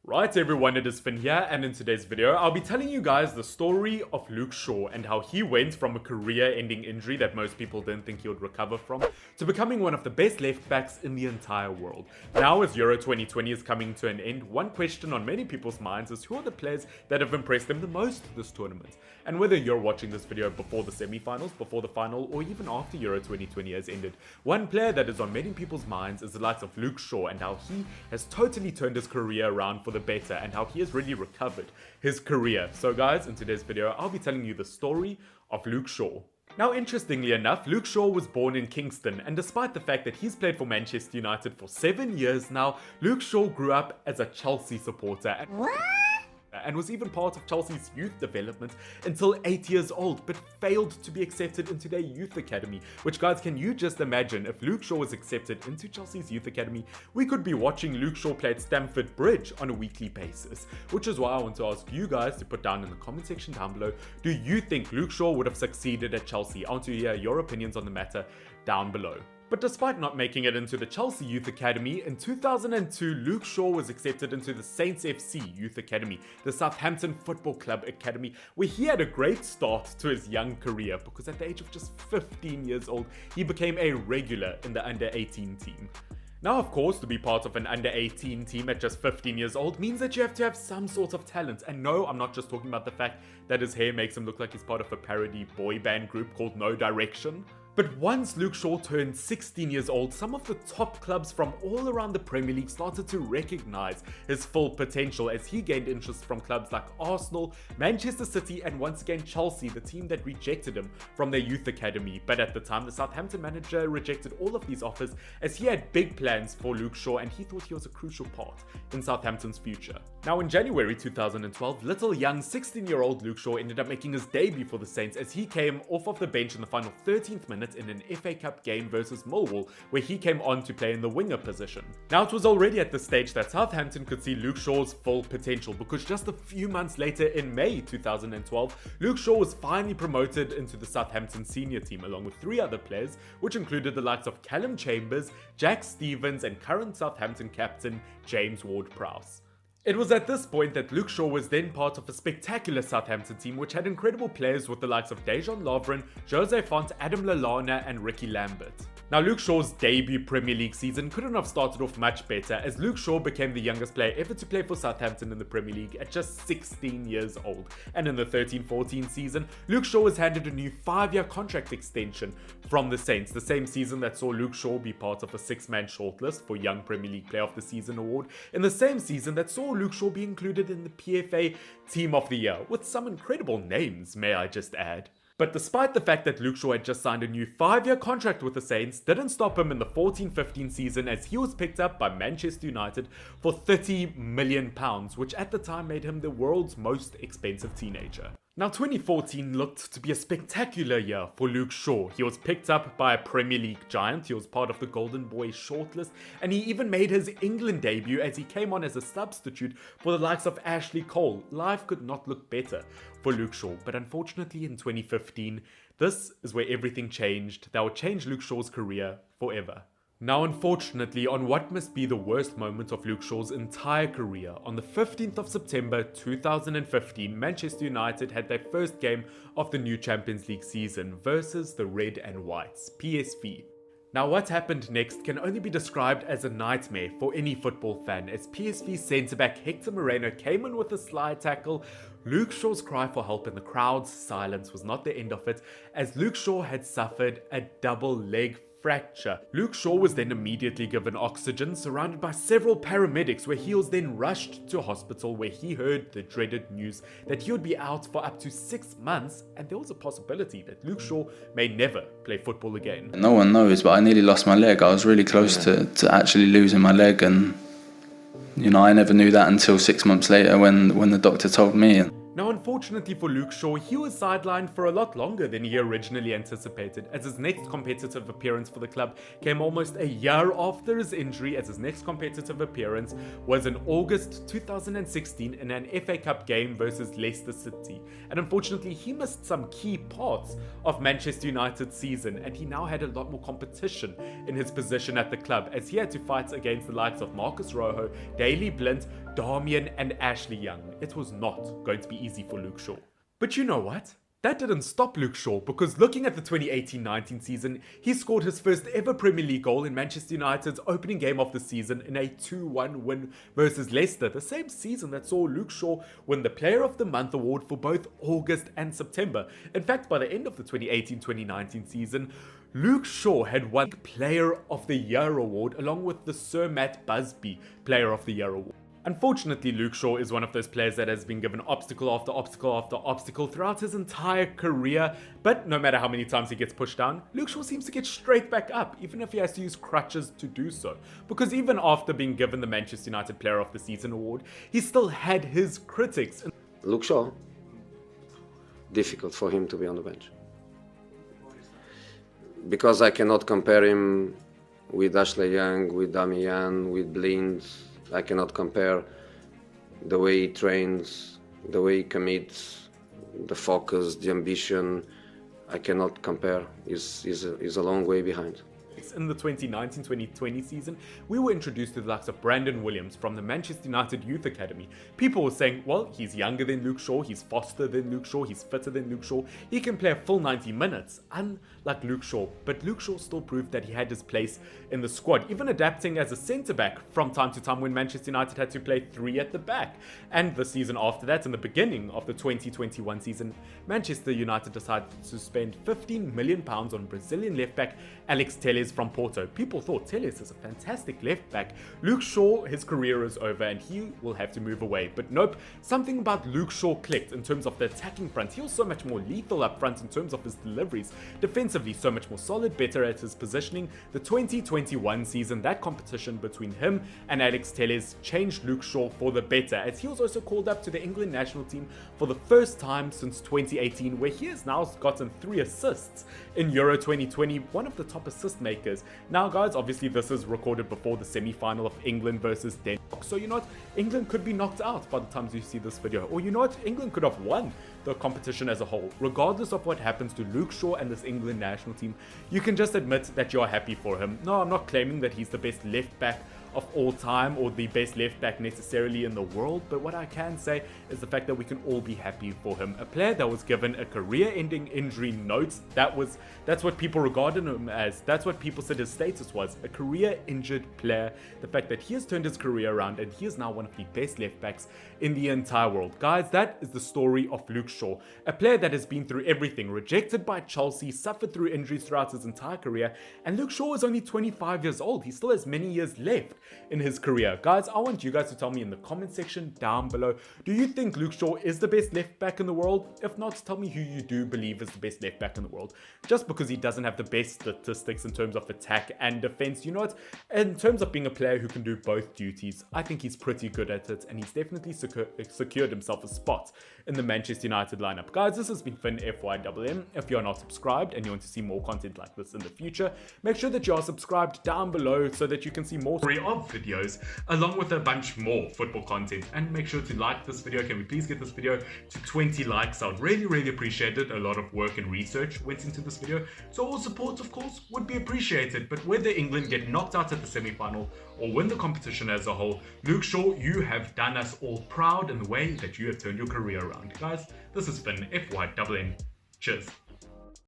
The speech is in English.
Right everyone, it is Finn here, and in today's video I'll be telling you guys the story of Luke Shaw and how he went from a career-ending injury that most people didn't think he would recover from to becoming one of the best left backs in the entire world. Now as Euro 2020 is coming to an end, one question on many people's minds is who are the players that have impressed them the most this tournament? And whether you're watching this video before the semi-finals, before the final, or even after Euro 2020 has ended, one player that is on many people's minds is the likes of Luke Shaw and how he has totally turned his career around for the better and how he has really recovered his career. So guys, in today's video I'll be telling you the story of Luke Shaw. Now interestingly enough, Luke Shaw was born in Kingston, and despite the fact that he's played for Manchester United for 7 years now, Luke Shaw grew up as a Chelsea supporter and was even part of Chelsea's youth development until 8 years old, but failed to be accepted into their youth academy. Which guys, can you just imagine if Luke Shaw was accepted into Chelsea's youth academy, we could be watching Luke Shaw play at Stamford Bridge on a weekly basis. Which is why I want to ask you guys to put down in the comment section down below, do you think Luke Shaw would have succeeded at Chelsea? I want to hear your opinions on the matter down below. But despite not making it into the Chelsea Youth Academy, in 2002 Luke Shaw was accepted into the Saints FC Youth Academy, the Southampton Football Club Academy, where he had a great start to his young career because at the age of just 15 years old, he became a regular in the under-18 team. Now of course, to be part of an under-18 team at just 15 years old means that you have to have some sort of talent. And no, I'm not just talking about the fact that his hair makes him look like he's part of a parody boy band group called No Direction. But once Luke Shaw turned 16 years old, some of the top clubs from all around the Premier League started to recognize his full potential as he gained interest from clubs like Arsenal, Manchester City, and once again Chelsea, the team that rejected him from their youth academy. But at the time, the Southampton manager rejected all of these offers as he had big plans for Luke Shaw and he thought he was a crucial part in Southampton's future. Now in January 2012, little young 16-year-old Luke Shaw ended up making his debut for the Saints as he came off of the bench in the final 13th minute in an FA Cup game versus Millwall, where he came on to play in the winger position. Now it was already at this stage that Southampton could see Luke Shaw's full potential because just a few months later in May 2012, Luke Shaw was finally promoted into the Southampton senior team along with 3 other players, which included the likes of Callum Chambers, Jack Stevens, and current Southampton captain James Ward-Prowse. It was at this point that Luke Shaw was then part of a spectacular Southampton team which had incredible players with the likes of Dejan Lovren, Jose Font, Adam Lallana, and Ricky Lambert. Now Luke Shaw's debut Premier League season couldn't have started off much better as Luke Shaw became the youngest player ever to play for Southampton in the Premier League at just 16 years old. And in the 13-14 season, Luke Shaw was handed a new 5-year contract extension from the Saints, the same season that saw Luke Shaw be part of a 6-man shortlist for Young Premier League Player of the Season award, in the same season that saw Luke Shaw be included in the PFA Team of the Year, with some incredible names, may I just add. But despite the fact that Luke Shaw had just signed a new 5-year contract with the Saints, didn't stop him in the 14-15 season as he was picked up by Manchester United for £30 million, which at the time made him the world's most expensive teenager. Now 2014 looked to be a spectacular year for Luke Shaw. He was picked up by a Premier League giant, he was part of the Golden Boy shortlist, and he even made his England debut as he came on as a substitute for the likes of Ashley Cole. Life could not look better for Luke Shaw, but unfortunately in 2015, this is where everything changed. That would change Luke Shaw's career forever. Now unfortunately, on what must be the worst moment of Luke Shaw's entire career, on the 15th of September 2015, Manchester United had their first game of the new Champions League season versus the Red and Whites, PSV. Now what happened next can only be described as a nightmare for any football fan as PSV centre-back Hector Moreno came in with a slide tackle. Luke Shaw's cry for help in the crowd's silence was not the end of it as Luke Shaw had suffered a double leg fracture. Luke Shaw was then immediately given oxygen surrounded by several paramedics where he was then rushed to hospital where he heard the dreaded news that he would be out for up to 6 months and there was a possibility that Luke Shaw may never play football again. No one knows, but I nearly lost my leg. I was really close to actually losing my leg, and you know, I never knew that until 6 months later when the doctor told me. Now, unfortunately for Luke Shaw, he was sidelined for a lot longer than he originally anticipated, as his next competitive appearance for the club came almost a year after his injury, as his next competitive appearance was in August 2016 in an FA Cup game versus Leicester City. And unfortunately, he missed some key parts of Manchester United's season, and he now had a lot more competition in his position at the club, as he had to fight against the likes of Marcus Rojo, Daley Blind, Darmian and Ashley Young. It was not going to be easy for Luke Shaw. But you know what? That didn't stop Luke Shaw, because looking at the 2018-19 season, he scored his first ever Premier League goal in Manchester United's opening game of the season in a 2-1 win versus Leicester, the same season that saw Luke Shaw win the Player of the Month award for both August and September. In fact, by the end of the 2018-2019 season, Luke Shaw had won Player of the Year award along with the Sir Matt Busby Player of the Year award. Unfortunately, Luke Shaw is one of those players that has been given obstacle after obstacle after obstacle throughout his entire career, but no matter how many times he gets pushed down, Luke Shaw seems to get straight back up, even if he has to use crutches to do so. Because even after being given the Manchester United Player of the Season award, he still had his critics. Luke Shaw, difficult for him to be on the bench. Because I cannot compare him with Ashley Young, with Darmian, with Blind. I cannot compare the way he trains, the way he commits, the focus, the ambition. I cannot compare. He's a long way behind. In the 2019-2020 season, we were introduced to the likes of Brandon Williams from the Manchester United Youth Academy. People were saying, well, he's younger than Luke Shaw, he's faster than Luke Shaw, he's fitter than Luke Shaw, he can play a full 90 minutes, unlike Luke Shaw. But Luke Shaw still proved that he had his place in the squad, even adapting as a centre-back from time to time when Manchester United had to play 3 at the back. And the season after that, in the beginning of the 2021 season, Manchester United decided to spend £15 million on Brazilian left-back Alex Telles from Porto. People thought Telles is a fantastic left back. Luke Shaw, his career is over and he will have to move away. But nope, something about Luke Shaw clicked in terms of the attacking front. He was so much more lethal up front in terms of his deliveries. Defensively, so much more solid, better at his positioning. The 2021 season, that competition between him and Alex Telles changed Luke Shaw for the better, as he was also called up to the England national team for the first time since 2018, where he has now gotten 3 assists in Euro 2020, one of the top assist makers. Now guys, obviously this is recorded before the semi-final of England versus Denmark, so you know what, England could be knocked out by the time you see this video, or you know what, England could have won the competition as a whole. Regardless of what happens to Luke Shaw and this England national team, you can just admit that you're happy for him. No, I'm not claiming that he's the best left back of all time or the best left back necessarily in the world, but what I can say is the fact that we can all be happy for him. A player that was given a career-ending injury note, that's what people regarded him as. That's what people said his status was, a career-injured player. The fact that he has turned his career around and he is now one of the best left backs in the entire world. Guys, that is the story of Luke Shaw, a player that has been through everything, rejected by Chelsea, suffered through injuries throughout his entire career, and Luke Shaw is only 25 years old. He still has many years left in his career. Guys, I want you guys to tell me in the comment section down below, do you think Luke Shaw is the best left back in the world? If not, tell me who you do believe is the best left back in the world. Just because he doesn't have the best statistics in terms of attack and defense, you know what, in terms of being a player who can do both duties, I think he's pretty good at it, and he's definitely secured himself a spot in the Manchester United lineup. Guys, this has been Finn FYMM. If you're not subscribed and you want to see more content like this in the future, make sure that you are subscribed down below so that you can see more of videos along with a bunch more football content. And make sure to like this video. Can we please get this video to 20 likes? I would really appreciate it. A lot of work and research went into this video, so all support of course would be appreciated. But whether England get knocked out at the semi-final or win the competition as a whole, Luke Shaw, you have done us all proud in the way that you have turned your career around. Guys, this has been FYMM. Cheers.